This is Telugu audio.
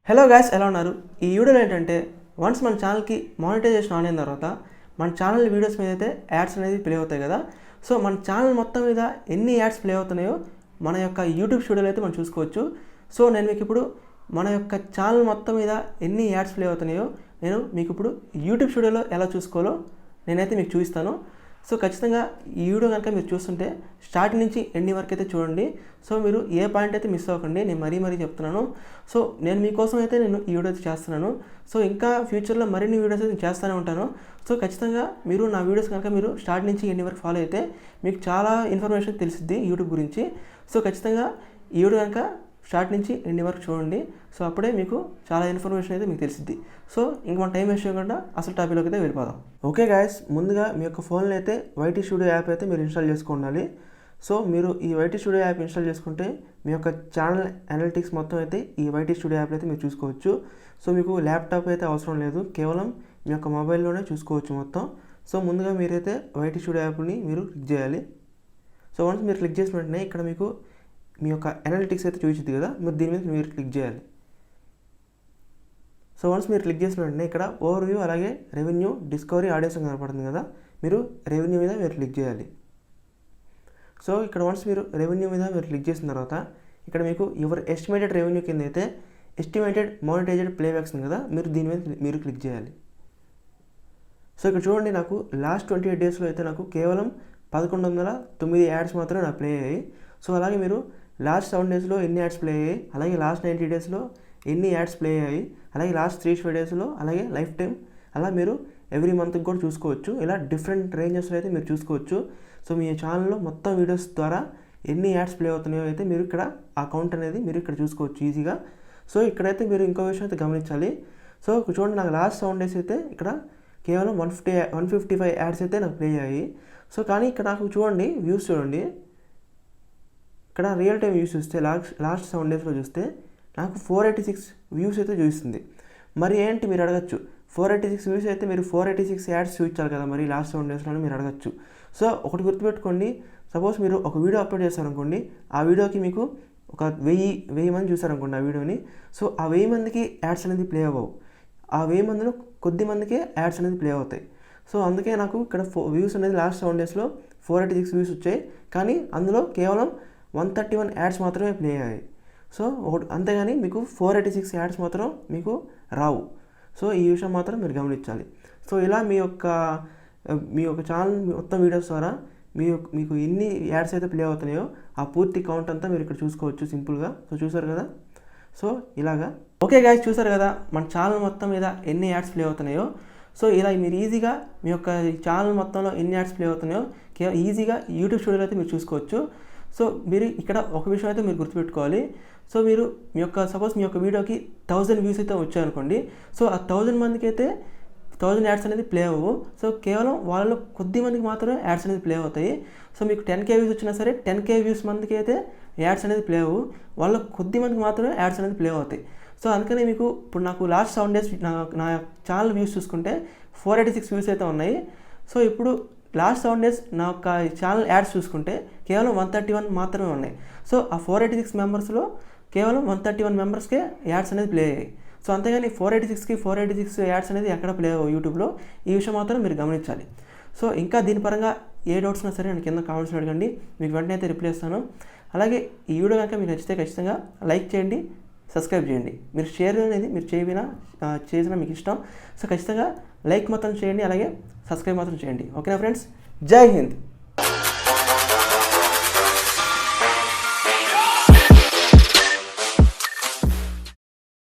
హలో గాయ్స్, ఎలా ఉన్నారు? ఈ వీడియోలో ఏంటంటే వన్స్ మన ఛానల్కి మానిటైజేషన్ ఆన్ అయిన తర్వాత మన ఛానల్ వీడియోస్ మీద అయితే యాడ్స్ అనేది ప్లే అవుతాయి కదా. సో మన ఛానల్ మొత్తం మీద ఎన్ని యాడ్స్ ప్లే అవుతున్నాయో మన యొక్క యూట్యూబ్ స్టూడియోలో అయితే మనం చూసుకోవచ్చు. సో నేను మీకు ఇప్పుడు మన యొక్క ఛానల్ మొత్తం మీద ఎన్ని యాడ్స్ ప్లే అవుతున్నాయో నేను మీకు ఇప్పుడు యూట్యూబ్ స్టూడియోలో ఎలా చూసుకోవాలో నేనైతే మీకు చూపిస్తాను. సో ఖచ్చితంగా ఈ వీడియో కనుక మీరు చూస్తుంటే స్టార్టింగ్ నుంచి ఎండింగ్ వరకు అయితే చూడండి. సో మీరు ఏ పాయింట్ అయితే మిస్ అవ్వకండి, నేను మరీ చెప్తున్నాను. సో నేను మీకోసం అయితే నేను ఈ వీడియో అయితే చేస్తున్నాను. సో ఇంకా ఫ్యూచర్లో మరిన్ని వీడియోస్ అయితే నేను చేస్తూనే ఉంటాను. సో ఖచ్చితంగా మీరు నా వీడియోస్ కనుక మీరు స్టార్ట్ నుంచి ఎండింగ్ వరకు ఫాలో అయితే మీకు చాలా ఇన్ఫర్మేషన్ తెలిసిద్ది యూట్యూబ్ గురించి. సో ఖచ్చితంగా ఈ వీడియో కనుక స్టార్ట్ నుంచి ఎండింగ్ వరకు చూడండి. సో అప్పుడే మీకు చాలా ఇన్ఫర్మేషన్ అయితే మీకు తెలిసిద్ది. సో ఇంక మన టైం వేస్ట్ చేయకుండా అసలు టాపిక్లోకి అయితే వెళ్ళిపోదాం. ఓకే గాయస్, ముందుగా మీ యొక్క ఫోన్లో అయితే వైటీ స్టూడియో యాప్ అయితే మీరు ఇన్స్టాల్ చేసుకోవాలి. సో మీరు ఈ వైటీ స్టూడియో యాప్ ఇన్స్టాల్ చేసుకుంటే మీ యొక్క ఛానల్ అనలిటిక్స్ మొత్తం అయితే ఈ వైటీ స్టూడియో యాప్ అయితే మీరు చూసుకోవచ్చు. సో మీకు ల్యాప్టాప్ అయితే అవసరం లేదు, కేవలం మీ యొక్క మొబైల్లోనే చూసుకోవచ్చు మొత్తం. సో ముందుగా మీరైతే వైటీ స్టూడియో యాప్ని మీరు క్లిక్ చేయాలి. సో వన్స్ మీరు క్లిక్ చేసిన వెంటనే ఇక్కడ మీకు మీ యొక్క అనలిటిక్స్ అయితే చూపించింది కదా, మీరు దీని మీద మీరు క్లిక్ చేయాలి. సో వన్స్ మీరు క్లిక్ చేసిన వెంటనే ఇక్కడ ఓవర్వ్యూ అలాగే రెవెన్యూ, డిస్కవరీ, ఆడియన్స్ కనపడుతుంది కదా, మీరు రెవెన్యూ మీద మీరు క్లిక్ చేయాలి. సో ఇక్కడ వన్స్ మీరు రెవెన్యూ మీద మీరు క్లిక్ చేసిన తర్వాత ఇక్కడ మీకు యువర్ ఎస్టిమేటెడ్ రెవెన్యూ కింద అయితే ఎస్టిమేటెడ్ మానిటైజ్డ్ ప్లేబ్యాక్స్ ఉంది కదా, మీరు దీని మీద మీరు క్లిక్ చేయాలి. సో ఇక్కడ చూడండి, నాకు లాస్ట్ 28 డేస్లో అయితే నాకు కేవలం 1109 యాడ్స్ మాత్రమే నాకు ప్లే అయ్యాయి. సో అలాగే మీరు లాస్ట్ 7 డేస్లో ఎన్ని యాడ్స్ ప్లే అయ్యాయి, అలాగే లాస్ట్ 90 డేస్లో ఎన్ని యాడ్స్ ప్లే అయ్యాయి, అలాగే లాస్ట్ 3 డేస్లో, అలాగే లైఫ్ టైం, అలా మీరు ఎవ్రీ మంత్కి కూడా చూసుకోవచ్చు. ఇలా డిఫరెంట్ రేంజెస్లో అయితే మీరు చూసుకోవచ్చు. సో మీ ఛానల్లో మొత్తం వీడియోస్ ద్వారా ఎన్ని యాడ్స్ ప్లే అవుతున్నాయో అయితే మీరు ఇక్కడ ఆ కౌంట్ అనేది మీరు ఇక్కడ చూసుకోవచ్చు ఈజీగా. సో ఇక్కడైతే మీరు ఇంకో విషయం అయితే గమనించాలి. సో చూడండి, నాకు లాస్ట్ 7 డేస్ అయితే ఇక్కడ కేవలం 155 యాడ్స్ అయితే నాకు ప్లే అయ్యాయి. సో కానీ ఇక్కడ నాకు చూడండి, వ్యూస్ చూడండి, ఇక్కడ రియల్ టైం వ్యూస్ చూస్తే లాస్ట్ 7 డేస్లో చూస్తే నాకు 486 వ్యూస్ అయితే చూపిస్తుంది. మరి ఏంటి మీరు అడగచ్చు, 486 వ్యూస్ అయితే మీరు 486 యాడ్స్ చూపించాలి కదా మరి లాస్ట్ 7 డేస్లో మీరు అడగచ్చు. సో ఒకటి గుర్తుపెట్టుకోండి, సపోజ్ మీరు ఒక వీడియో అప్లోడ్ చేస్తారనుకోండి, ఆ వీడియోకి మీకు ఒక 1000 మంది చూసారనుకోండి ఆ వీడియోని. సో ఆ 1000 మందికి యాడ్స్ అనేది ప్లే అవ్వవు, ఆ 1000 మందిలో కొద్ది మందికే యాడ్స్ అనేది ప్లే అవుతాయి. సో అందుకే నాకు ఇక్కడ వ్యూస్ అనేది లాస్ట్ 7 డేస్లో 486 వ్యూస్ వచ్చాయి, కానీ అందులో కేవలం 131 యాడ్స్ మాత్రమే ప్లే అయ్యాయి. సో అంతేగాని మీకు 486 యాడ్స్ మాత్రం మీకు రావు. సో ఈ విషయం మాత్రం మీరు గమనించాలి. సో ఇలా మీ యొక్క ఛానల్ మొత్తం వీడియోస్ ద్వారా మీకు ఎన్ని యాడ్స్ అయితే ప్లే అవుతున్నాయో ఆ పూర్తి కౌంట్ అంతా మీరు ఇక్కడ చూసుకోవచ్చు సింపుల్గా. సో చూసారు కదా, సో ఇలాగా. ఓకే గాయ్స్, చూసారు కదా మన ఛానల్ మొత్తం మీద ఎన్ని యాడ్స్ ప్లే అవుతున్నాయో. సో ఇలా మీరు ఈజీగా మీ యొక్క ఛానల్ మొత్తంలో ఎన్ని యాడ్స్ ప్లే అవుతున్నాయో ఈజీగా యూట్యూబ్ స్టూడియోలో అయితే మీరు చూసుకోవచ్చు. సో మీరు ఇక్కడ ఒక విషయం అయితే మీరు గుర్తుపెట్టుకోవాలి. సో మీరు సపోజ్ మీ యొక్క వీడియోకి 1000 వ్యూస్ అయితే వచ్చాయనుకోండి. సో ఆ 1000 మందికి అయితే 1000 యాడ్స్ అనేది ప్లే అవ్వవు. సో కేవలం వాళ్ళలో కొద్ది మందికి మాత్రమే యాడ్స్ అనేది ప్లే అవుతాయి. సో మీకు 10K వ్యూస్ వచ్చినా సరే 10K వ్యూస్ మందికి అయితే యాడ్స్ అనేది ప్లే అవ్వవు, వాళ్ళ కొద్ది మందికి మాత్రమే యాడ్స్ అనేది ప్లే అవుతాయి. సో అందుకనే మీకు ఇప్పుడు నాకు లాస్ట్ 7 డేస్ నా ఛానల్ వ్యూస్ చూసుకుంటే 486 వ్యూస్ అయితే ఉన్నాయి. సో ఇప్పుడు లాస్ట్ 7 డేస్ నా యొక్క ఛానల్ యాడ్స్ చూసుకుంటే కేవలం 131 మాత్రమే ఉన్నాయి. సో ఆ 486 మెంబర్స్లో కేవలం 131 మెంబర్స్కే యాడ్స్ అనేది ప్లే అయ్యాయి. సో అంతేగాని 486 యాడ్స్ అనేది ఎక్కడ ప్లే అవ్వవు యూట్యూబ్లో. ఈ విషయం మాత్రం మీరు గమనించాలి. సో ఇంకా దీని పరంగా ఏ డౌట్స్ ఉన్నా సరే నేను కింద కామెంట్స్లో అడగండి, మీకు వెంటనే అయితే రిప్లై ఇస్తాను. అలాగే ఈ వీడియో కనుక మీకు నచ్చితే ఖచ్చితంగా లైక్ చేయండి, సబ్స్క్రైబ్ చేయండి. మీరు షేర్ అనేది మీరు చేసినా మీకు ఇష్టం. సో ఖచ్చితంగా లైక్ మాత్రం చేయండి, అలాగే సబ్స్క్రైబ్ మాత్రం చేయండి. ఓకేనా ఫ్రెండ్స్, జై హింద్.